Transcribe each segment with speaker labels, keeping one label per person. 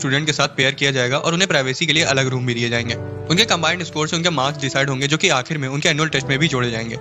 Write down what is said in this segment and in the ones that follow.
Speaker 1: Student के साथ pair किया जाएगा और उन्हें प्राइवेसी के लिए अलग रूम भी दिए जाएंगे। उनके कंबाइंड स्कोर से उनके मार्क्स डिसाइड होंगे, जो कि आखिर में उनके एनुअल टेस्ट में भी जोड़े जाएंगे।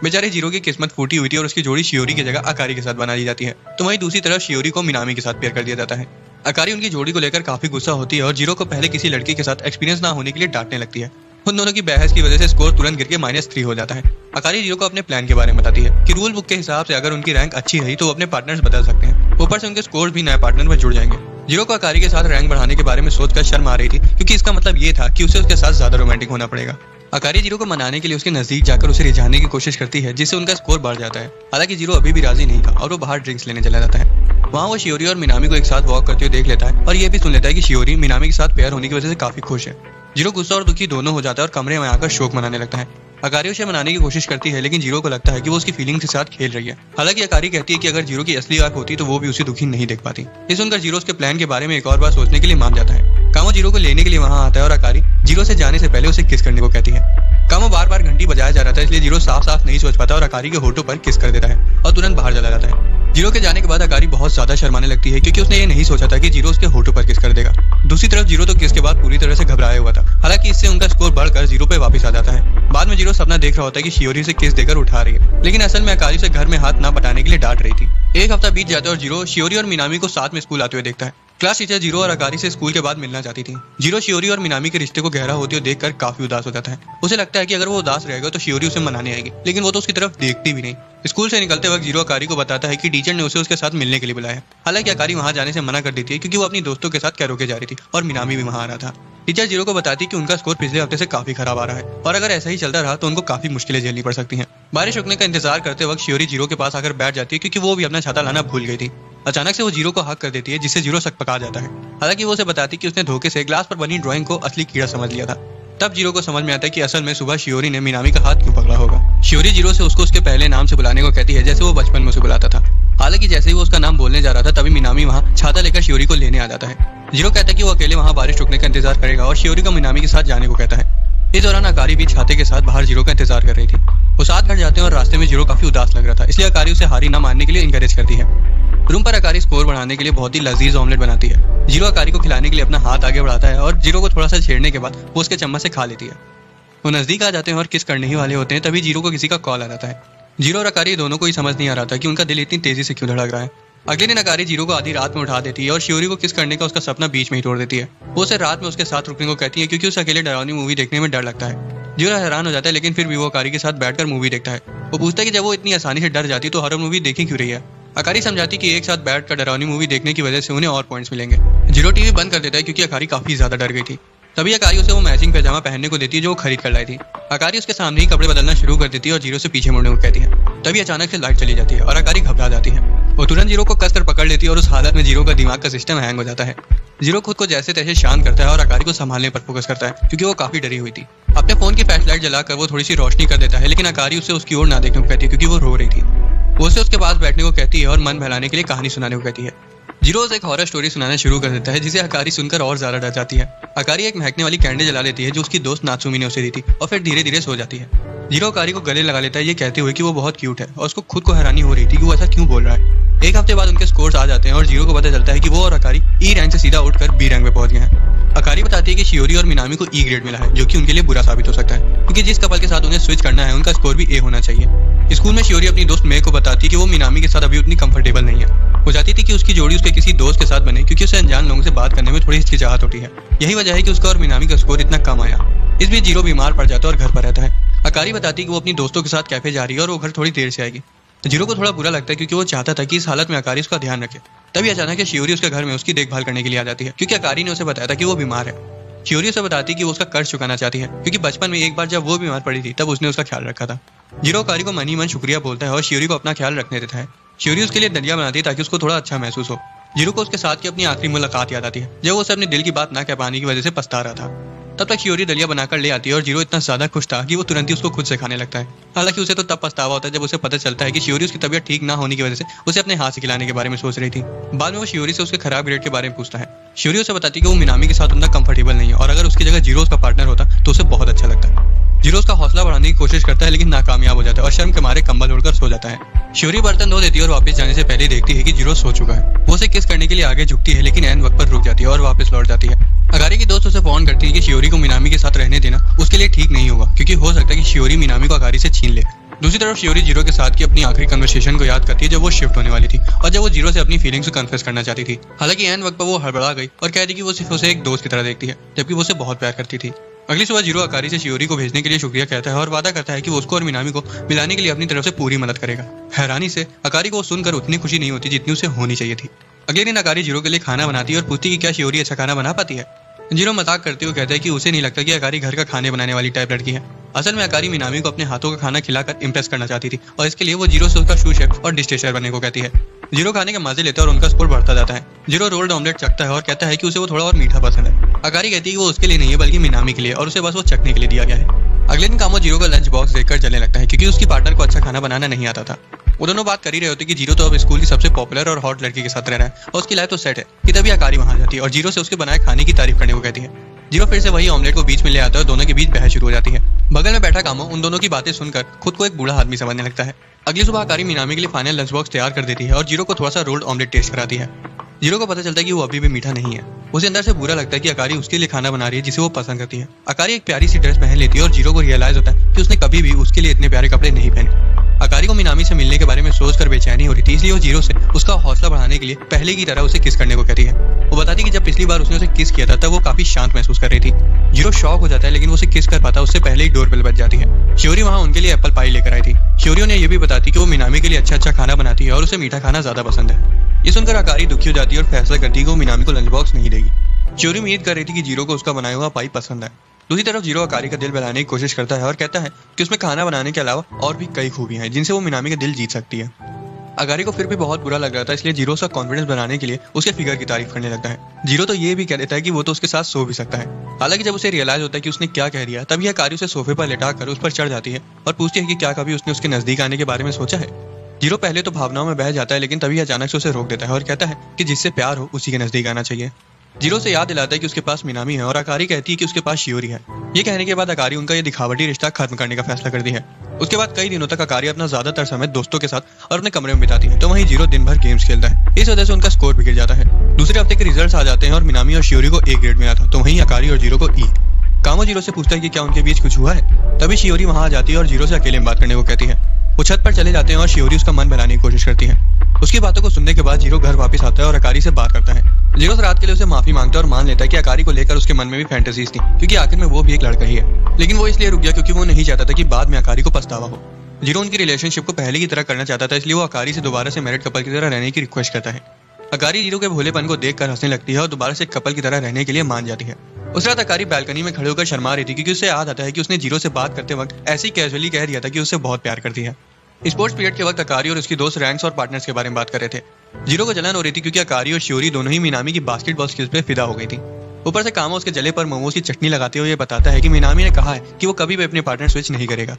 Speaker 1: बेचारे जीरो की किस्मत फूटी हुई थी और उसकी जोड़ी शियोरी की जगह अकारी के साथ बना दी जाती है। तो वहीं दूसरी तरफ शियोरी को मिनामी के साथ पेयर कर दिया जाता है। अकारी उनकी जोड़ी को लेकर काफी गुस्सा होती है और जीरो को पहले किसी लड़की के साथ एक्सपीरियंस ना होने के लिए डांटने लगती है। उन दोनों की बहस की वजह से स्कोर तुरंत गिर के -3 हो जाता है। अकारी जीरो को अपने प्लान के बारे में बताती है कि रूल बुक के हिसाब से अगर उनकी रैंक अच्छी रही तो वो अपने पार्टनर्स बदल सकते हैं। ऊपर से उनके स्कोर भी नए पार्टनर में जुड़ जाएंगे। जीरो को अकारी के साथ रैंक बढ़ाने के बारे में सोचकर शर्म आ रही थी, क्योंकि इसका मतलब ये था कि उसे उसके साथ ज्यादा रोमांटिक होना पड़ेगा। अकारी जीरो को मनाने के लिए उसके नजदीक जाकर उसे रिझाने की कोशिश करती है, जिससे उनका स्कोर बढ़ जाता है। हालांकि जीरो अभी भी राजी नहीं था और वो बाहर ड्रिंक्स लेने चला जाता है। वहाँ वो शियोरी और मिनामी को एक साथ वॉक करते हुए देख लेता है और ये भी सुन लेता है कि शियोरी मिनामी के साथ पेयर होने की वजह से काफी खुश है। जीरो गुस्सा और दुखी दोनों हो जाता है और कमरे में आकर शोक मनाने लगता है। अकारी उसे मनाने की कोशिश करती है, लेकिन जीरो को लगता है कि वो उसकी फीलिंग्स के साथ खेल रही है। हालांकि अकारी कहती है कि अगर जीरो की असली वाइफ होती तो वो भी उसे दुखी नहीं देख पाती। ये सुनकर जीरो उसके प्लान के बारे में एक और बार सोचने के लिए मान जाता है। कामो जीरो को लेने के लिए वहाँ आता है और अकारी जीरो से जाने से पहले उसे किस करने को कहती है। कामो बार बार घंटी बजाया जा रहा था, इसलिए जीरो साफ साफ नहीं सोच पाता और अकारी के होठों पर किस कर देता है और तुरंत बाहर चला जाता है। जीरो के जाने के बाद अकारी बहुत ज्यादा शर्माने लगती है, क्योंकि उसने ये नहीं सोचा था कि जीरो उसके होठों पर किस कर देगा। दूसरी तरफ जीरो तो किस के बाद पूरी तरह से घबराया हुआ था। हालांकि इससे उनका स्कोर बढ़कर जीरो पे वापस आ जाता है। बाद में जीरो सपना देख रहा होता है कि शियोरी से किस देकर उठा रही है, लेकिन असल में अकारी से घर में हाथ ना बटाने के लिए डांट रही थी। एक हफ्ता बीत जाता है और जीरो शियोरी और मिनामी को साथ में स्कूल आते हुए देखता है। क्लास टीचर जीरो और अकारी से स्कूल के बाद मिलना चाहती थी। जीरो शियोरी और मिनामी के रिश्ते को गहरा होते हुए देखकर काफी उदास हो जाता है। उसे लगता है कि अगर वो उदास रहेगा तो शियोरी उसे मनाने आएगी, लेकिन वो तो उसकी तरफ देखती भी नहीं। स्कूल से निकलते वक्त जीरो अकारी को बताता है कि टीचर ने उसे उसके साथ मिलने के लिए बुलाया है। हालांकि अकारी वहां जाने से मना कर देती है, क्योंकि वो अपनी दोस्तों के साथ कैरोके जा रही थी और मिनामी भी वहां आ रहा था। टीचर जीरो को बताती कि उनका स्कोर पिछले हफ्ते से काफी खराब आ रहा है और अगर ऐसा ही चलता रहा तो उनको काफी मुश्किलें झेलनी पड़ सकती हैं। बारिश रुकने का इंतजार करते वक्त शियोरी जीरो के पास आकर बैठ जाती है, क्योंकि वो भी अपना छाता लाना भूल गई थी। अचानक से वो जीरो को हक कर देती है, जिससे जीरो सकपका जाता है। हालांकि वो उसे बताती कि उसने धोखे से ग्लास पर बनी ड्राइंग को असली कीड़ा समझ लिया था। तब जीरो को समझ में आता है कि असल में सुबह शियोरी ने मिनामी का हाथ क्यों पकड़ा होगा। शियोरी जीरो से उसको उसके पहले नाम से बुलाने को कहती है, जैसे वो बचपन में उसे बुलाता था। हालांकि जैसे ही वो उसका नाम बोलने जा रहा था, तभी मिनामी वहाँ छाता लेकर शियोरी को लेने आ जाता है। जीरो कहता है कि वो अकेले वहाँ बारिश रुकने का इंतजार करेगा और शियोरी को मिनामी के साथ जाने को कहता है। इस दौरान अकारी भी छाते के साथ बाहर जीरो का इंतजार कर रही थी। वो साथ घर जाते हैं और रास्ते में जीरो काफी उदास लग रहा था, इसलिए अकारी उसे हारी ना मानने के लिए इंकरेज करती है। रूम पर अकारी स्कोर बढ़ाने के लिए बहुत ही लजीज ऑमलेट बनाती है। जीरो अकारी को खिलाने के लिए अपना हाथ आगे बढ़ाता है और जीरो को थोड़ा सा छेड़ने के बाद वो उसके चम्मच से खा लेती है। वो नजदीक आ जाते हैं और किस करने ही वाले होते हैं, तभी जीरो को किसी का कॉल आ जाता है। जीरो और अकारी दोनों को ही समझ नहीं आ रहा था कि उनका दिल इतनी तेजी से क्यों धड़क रहा है। अगले दिन अकारी जीरो को आधी रात में उठा देती है और शियोरी को किस करने का उसका सपना बीच में ही तोड़ देती है। वो उसे रात में उसके साथ रुकने को कहती है, क्योंकि उसे अकेले डरावनी मूवी देखने में डर लगता है। जीरो हैरान हो जाता है, लेकिन फिर भी वो अकारी के साथ बैठकर मूवी देखता है। वो पूछता है कि जब वो इतनी आसानी से डर जाती तो हॉरर मूवी देखी क्यों रही है। अकारी समझाती कि एक साथ बैठकर डरावनी मूवी देखने की वजह से उन्हें और पॉइंट्स मिलेंगे। जीरो टीवी बंद कर देता है, क्योंकि अकारी काफी ज्यादा डर गई थी। तभी अकारी उसे वो मैचिंग पैजामा पहनने को देती है जो वो खरीद कर लाई थी। अकारी उसके सामने ही कपड़े बदलना शुरू कर देती है और जीरो से पीछे मुड़ने को कहती है। तभी अचानक से लाइट चली जाती है और अकारी घबरा जाती है। वो तुरंत जीरो को कसकर पकड़ लेती है और उस हालत में जीरो का दिमाग का सिस्टम हैंग हो जाता है। जीरो खुद को जैसे तैसे शांत करता है और अकारी को संभालने पर फोकस करता है, क्योंकि वो काफी डरी हुई थी। अपने फोन की फ्लैश लाइट जलाकर वो थोड़ी सी रोशनी कर देता है, लेकिन अकारी उसे उसकी ओर ना देखने को कहती है, क्योंकि वो रो रही थी। वो उसे उसके पास बैठने को कहती है और मन बहलाने के लिए कहानी सुनाने को कहती है। जीरो उसे एक हॉरर स्टोरी सुनाना शुरू कर देता है, जिसे अकारी सुनकर और ज्यादा डर जाती है। अकारी एक महकने वाली कैंडल जला लेती है जो उसकी दोस्त नात्सुमी ने उसे दी थी और फिर धीरे धीरे सो जाती है। जीरो अकारी को गले लगा लेता है, ये कहते हुए कि वो बहुत क्यूट है, और उसको खुद को हैरानी हो रही थी कि वो ऐसा क्यों बोल रहा है। एक हफ्ते बाद उनके स्कोर्स आ जाते हैं और जीरो को पता चलता है कि वो और अकारी ई रैंक से सीधा उठकर बी रैंक में पहुंच गए हैं। अकारी बताती है कि शियोरी और मिनामी को ई ग्रेड मिला है, जो कि उनके लिए बुरा साबित हो सकता है, क्योंकि जिस कपल के साथ उन्हें स्विच करना है उनका स्कोर भी ए होना चाहिए। स्कूल में शियोरी अपनी दोस्त मे को बताती है कि वो मिनामी के साथ अभी उतनी कंफर्टेबल नहीं है। वो चाहती थी कि उसकी जोड़ी उसके किसी दोस्त के साथ बने, क्योंकि उसे अनजान लोगों से बात करने में थोड़ी हिचकिचाहट होती है। यही वजह है कि उसका और मिनामी का स्कोर इतना कम आया। इस बीच जीरो बीमार पड़ जाता है और घर पर रहता है। अकारी बताती है कि वो अपनी दोस्तों के साथ कैफे जा रही है और वो घर थोड़ी देर से आएगी। जीरो को थोड़ा बुरा लगता है, क्योंकि वो चाहता था कि इस हालत में अकारी उसका ध्यान रखे। तभी अचानक से शियोरी उसके घर में उसकी देखभाल करने के लिए आ जाती है, क्योंकि अकारी ने उसे बताया था कि वो बीमार है। शियोरी उसे बताती है कि वो उसका कर्ज चुकाना चाहती है, क्योंकि बचपन में एक बार जब वो बीमार पड़ी थी तब उसने उसका ख्याल रखा था। जीरो अकारी को मन ही मन शुक्रिया बोलता है और शियोरी को अपना ख्याल रखने देता है। शियोरी उसके लिए दलिया बनाती है ताकि उसको थोड़ा अच्छा महसूस हो। जीरो को उसके साथ की अपनी आखिरी मुलाकात याद आती है, जब वो उसे अपने दिल की बात ना कह पाने की वजह से पछता रहा था। तब तक शियोरी दलिया बनाकर ले आती है और जीरो इतना ज्यादा खुश था कि वो तुरंत ही उसको खुद से खाने लगता है। हालांकि उसे तो तब पछतावा होता है जब उसे पता चलता है कि शियोरी उसकी तबीयत ठीक ना होने की वजह से उसे अपने हाथ से खिलाने के बारे में सोच रही थी। बाद में वो शियोरी से उसके खराब ग्रेड के बारे में पूछता है। शियोरी उसे बताती है कि वो मिनामी के साथ उतना कंफर्टेबल नहीं है और अगर उसकी जगह जीरो उसका पार्टनर होता तो उसे बहुत अच्छा लगता है। जीरो उसका हौसला बढ़ाने की कोशिश करता है, लेकिन नाकामयाब हो जाता है और शर्म के मारे कंबल ओढ़कर सो जाता है। शियोरी बर्तन धो देती है और वापस जाने से पहले देखती है कि जीरो सो चुका है। वो उसे किस करने के लिए आगे झुकती है, लेकिन ऐन वक्त पर रुक जाती है और वापस लौट जाती है। अकारी की दोस्त उसे फोन करती है कि शियोरी को मिनामी के साथ रहने देना उसके लिए ठीक नहीं होगा, क्योंकि हो सकता है कि शियोरी मिनामी को अकारी से छीन ले। दूसरी तरफ शियोरी जीरो के साथ की अपनी आखिरी कन्वर्सेशन को याद करती है जब वो शिफ्ट होने वाली थी और जब वो जीरो से अपनी फीलिंग्स को कन्फेस करना चाहती थी। हालांकि ऐन वक्त पर वो हड़बड़ा गई और कहती कि वो सिर्फ उसे एक दोस्त की तरह देखती है, जबकि वो उसे बहुत प्यार करती थी। अगली सुबह जीरो अकारी से शियोरी को भेजने के लिए शुक्रिया कहता है और वादा करता है कि वो उसको और मिनामी को मिलाने के लिए अपनी तरफ से पूरी मदद करेगा। हैरानी से अकारी को सुनकर उतनी खुशी नहीं होती जितनी उसे होनी चाहिए थी। अगले दिन अकारी जीरो के लिए खाना बनाती है और पूछती कि क्या शियोरी अच्छा खाना बना पाती है। जीरो मजाक करते हुए कहता है कि उसे नहीं लगता कि अकारी घर का खाने बनाने वाली टाइप लड़की है। असल में अकारी मिनामी को अपने हाथों का खाना खिलाकर इम्प्रेस करना चाहती थी और इसके लिए वो जीरो से उसका शू शेफ और डिश टेस्टर बनने को कहती है। जीरो खाने के मजे लेता है और उनका स्कोर बढ़ता जाता है। जीरो रोल्ड ऑमलेट चखता है और कहता है कि उसे वो थोड़ा और मीठा पसंद है। अकारी कहती है कि वो उसके लिए नहीं है बल्कि मिनामी के लिए और उसे बस वो चखने के लिए दिया गया है। अगले दिन कामो जीरो का लंच बॉक्स देखकर जलने लगता है क्योंकि उसकी पार्टनर को अच्छा खाना बनाना नहीं आता था। वो दोनों बात कर ही रहे होते कि जीरो तो अब स्कूल की सबसे पॉपुलर और हॉट लड़की के साथ रह रहा है और उसकी लाइफ तो सेट है कि तभी अकारी वहां जाती है और जीरो से उसके बनाए खाने की तारीफ करने को कहती है। जीरो फिर से वही ऑमलेट को बीच में ले आता है और दोनों के बीच बहस शुरू हो जाती है। बगल में बैठा कामो उन दोनों की बातें सुनकर खुद को एक बूढ़ा आदमी समझने लगता है। अगली सुबह अकारी मिनामी के लिए फाइनल लंच बॉक्स तैयार कर देती है और जीरो को थोड़ा सा रोल्ड ऑमलेट टेस्ट कराती है। जीरो को पता चलता है कि वो अभी भी मीठा नहीं है। उसे अंदर से बुरा लगता है कि अकारी उसके लिए खाना बना रही है जिसे वो पसंद करती है। अकारी एक प्यारी सी ड्रेस पहन लेती है और जीरो को रियलाइज होता है कि उसने कभी भी उसके लिए इतने प्यारे कपड़े नहीं पहने। अकारी को मिनामी से मिलने के बारे में सोचकर बेचैनी हो रही थी, इसलिए वो जीरो से उसका हौसला बढ़ाने के लिए पहले की तरह उसे किस करने को कहती है। वो बताती है कि जब पिछली बार उसने उसे किस किया था तब वो काफी शांत महसूस कर रही थी। जीरो शॉक हो जाता है, लेकिन वो उसे किस कर पाता उससे पहले ही डोरबेल बज जाती है। शियोरी वहाँ उनके लिए एप्पल पाई लेकर आई थी। शियोरी ने ये भी बताती कि वो मिनामी के लिए अच्छा खाना बनाती है और उसे मीठा खाना ज्यादा पसंद है। ये सुनकर अकारी दुखी हो जाती है और फैसला करती है कि वो मिनामी को लंच बॉक्स नहीं देगी। शियोरी उम्मीद कर रही थी कि जीरो को उसका बनाया हुआ पाई पसंद है। दूसरी तरफ जीरो अकारी का दिल बहलाने की कोशिश करता है और कहता है कि उसमें खाना बनाने के अलावा और भी कई खूबियां हैं जिनसे वो मिनामी का दिल जीत सकती है। अकारी को फिर भी बहुत बुरा लग रहा था, इसलिए जीरो का कॉन्फिडेंस बनाने के लिए उसके फिगर की तारीफ करने लगता है। जीरो तो ये भी कह देता है कि वो तो उसके साथ सो भी सकता है। हालांकि जब उसे रियलाइज होता है कि उसने क्या कह दिया तभी अकारी उसे सोफे पर लेटा कर उस पर चढ़ जाती है और पूछती है कि क्या कभी उसने उसके नजदीक आने के बारे में सोचा है। जीरो पहले तो भावनाओं में बह जाता है, लेकिन तभी अचानक से उसे रोक देता है और कहता है कि जिससे प्यार हो उसी के नजदीक आना चाहिए। जीरो से याद दिलाता है कि उसके पास मिनामी है और अकारी कहती है कि उसके पास शियोरी है। ये कहने के बाद अकारी उनका ये दिखावटी रिश्ता खत्म करने का फैसला करती है। उसके बाद कई दिनों तक अकारी अपना ज्यादातर समय दोस्तों के साथ और अपने कमरे में बिताती है, तो वहीं जीरो दिन भर गेम्स खेलता है। इस वजह से उनका स्कोर भी गिर जाता है। दूसरे हफ्ते के रिजल्ट्स आ जाते हैं और मिनामी और शियोरी को ए ग्रेड मिला था, तो वहीं अकारी और जीरो को ई। कामो जीरो से पूछता है कि क्या उनके बीच कुछ हुआ है। तभी शियोरी वहां आ जाती है और जीरो से अकेले में बात करने को कहती है। वो छत पर चले जाते हैं और शियोरी उसका मन बहलाने की कोशिश करती है। उसकी बातों को सुनने के बाद जीरो घर वापस आता है और अकारी से बात करता है। जीरो रात के लिए उसे माफी मांगता है और मान लेता है कि अकारी को लेकर उसके मन में भी फैंटेसीज थी, क्योंकि आखिर में वो भी एक लड़का ही है। लेकिन वो इसलिए रुक गया क्योंकि वो नहीं चाहता था कि बाद में अकारी को पछतावा हो। जीरो उनकी रिलेशनशिप को पहले की तरह करना चाहता था, इसलिए वो अकारी से दोबारा से मैरिड कपल की तरह रहने की रिक्वेस्ट करता है। अकारी जीरो के भोलेपन को देखकर हंसने लगती है और दोबारा से कपल की तरह रहने के लिए मान जाती है। उस रात अकारी बालकनी में खड़े होकर शर्मा रही थी क्योंकि उसे याद आता है कि उसने जीरो से बात करते वक्त ऐसे ही कैजुअली कह दिया था कि उसे बहुत प्यार करती है। स्पोर्ट्स पीरियड के वक्त अकारी और उसकी दोस्त रैंक्स और पार्टनर्स के बारे में बात कर रहे थे। जीरो को जलन हो रही थी क्योंकि अकारी और शियोरी दोनों ही मिनामी की बास्केटबॉल स्किल्स पे फिदा हो गई थी। ऊपर से कामो उसके जले पर मोमोज की चटनी लगाते हुए ये बताता है कि मिनामी ने कहा है कि वो कभी भी अपने पार्टनर स्विच नहीं करेगा।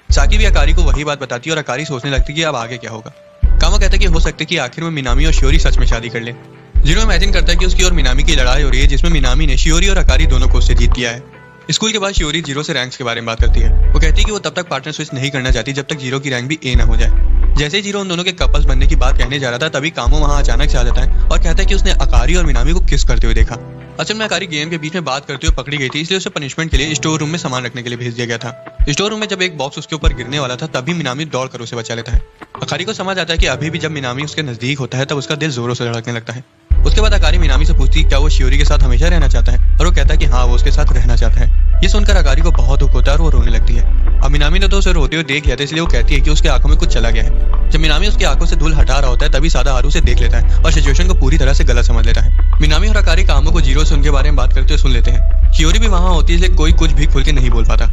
Speaker 1: साकी भी अकारी को वही बात बताती है और अकारी सोचने लगती है कि अब आगे क्या होगा। कामो कहता है कि हो सकता है कि आखिर में मिनामी और शियोरी सच में शादी कर ले। जीरो इमेजिन करता है कि उसकी और मिनामी की लड़ाई हो रही है जिसमें मिनामी ने शियोरी और अकारी दोनों को उससे जीत किया है। स्कूल के बाद शियोरी जीरो से रैंक्स के बारे में बात करती है। वो कहती है कि वो तब तक पार्टनर स्विच नहीं करना चाहती जब तक जीरो की रैंक भी ए ना हो जाए। जैसे ही जीरो उन दोनों के कपल्स बनने की बात कहने जा रहा था तभी कामो वहां अचानक से आ जाता है और कहता है कि उसने अकारी और मिनामी को किस करते हुए देखा। असल में अकारी गेम के बीच में बात करते हुए पकड़ी गई थी, इसलिए उसे पनिशमेंट के लिए स्टोर रूम में सामान रखने के लिए भेज दिया गया था। स्टोर रूम में जब एक बॉक्स उसके ऊपर गिरने वाला था तभी मिनामी दौड़कर उसे बचा लेता है। अकारी को समझ आता है कि अभी भी जब मिनामी उसके नजदीक होता है तब उसका दिल जोरों से धड़कने लगता है। उसके बाद अकारी मिनामी से पूछती क्या वो शियोरी के साथ हमेशा रहना चाहता है और वो कहता है कि हाँ वो उसके साथ रहना चाहता है। ये सुनकर अकारी को बहुत दुख होता है और वो रोने लगती है। अब मिनामी ने तो उसे रोते हुए देख लिया था, इसलिए वो कहती है कि उसके आंखों में कुछ चला गया है। जब मिनामी उसकी आंखों से धूल हटा रहा होता है तभी सादा हारू उसे देख लेता है और सिचुएशन को पूरी तरह से गलत समझ लेता है। मिनामी और अकारी कामों को जीरो से उनके बारे में बात करते हुए सुन लेते हैं। शियोरी भी वहां होती है, इसलिए कोई कुछ भी खुल के नहीं बोल पाता।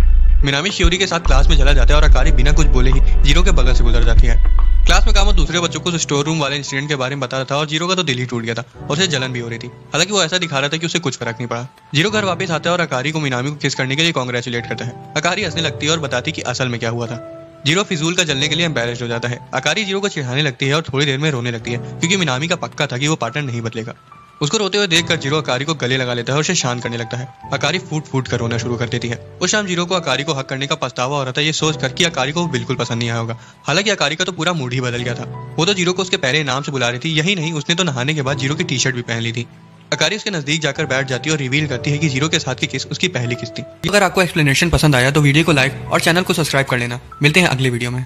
Speaker 1: मिनामी शियोरी के साथ क्लास में चला जाता है और अकारी बिना कुछ बोले ही जीरो के बगल से गुजर जाती है। क्लास में कामो दूसरे बच्चों को स्टोर रूम वाले इंसिडेंट के बारे में बता रहा था और जीरो का तो दिल ही टूट गया था और उसे जलन भी हो रही थी। हालांकि वो ऐसा दिखा रहा था कि उसे कुछ फर्क नहीं पड़ा। जीरो घर वापस आता है और अकारी को मिनामी को किस करने के लिए कांग्रेचुलेट करता है। अकारी हंसने लगती है और बताती कि असल में क्या हुआ था। जीरो फिजूल का जलने के लिए एम्बैरेस्ड हो जाता है। अकारी जीरो को चिढ़ाने लगती है और थोड़ी देर में रोने लगती है क्योंकि मिनामी का पक्का था कि वो पार्टनर नहीं बदलेगा। उसको रोते हुए देखकर जीरो अकारी को गले लगा लेता है और उसे शांत करने लगता है। अकारी फूट फूट कर रोना शुरू कर देती है। उस शाम जीरो को अकारी को हक करने का पछतावा हो रहा था, ये सोच कर कि अकारी को बिल्कुल पसंद नहीं आया होगा। हालांकि अकारी का तो पूरा मूड ही बदल गया था। वो तो जीरो को उसके पहले नाम से बुला रही थी। यही नहीं, उसने तो नहाने के बाद जीरो की टी शर्ट भी पहन ली थी। अकारी उसके नजदीक जाकर बैठ जाती है और रिवील करती है कि जीरो के साथ की किस उसकी पहली किस थी। अगर आपको एक्सप्लेनेशन पसंद आया तो वीडियो को लाइक और चैनल को सब्सक्राइब कर लेना। मिलते हैं अगले वीडियो में।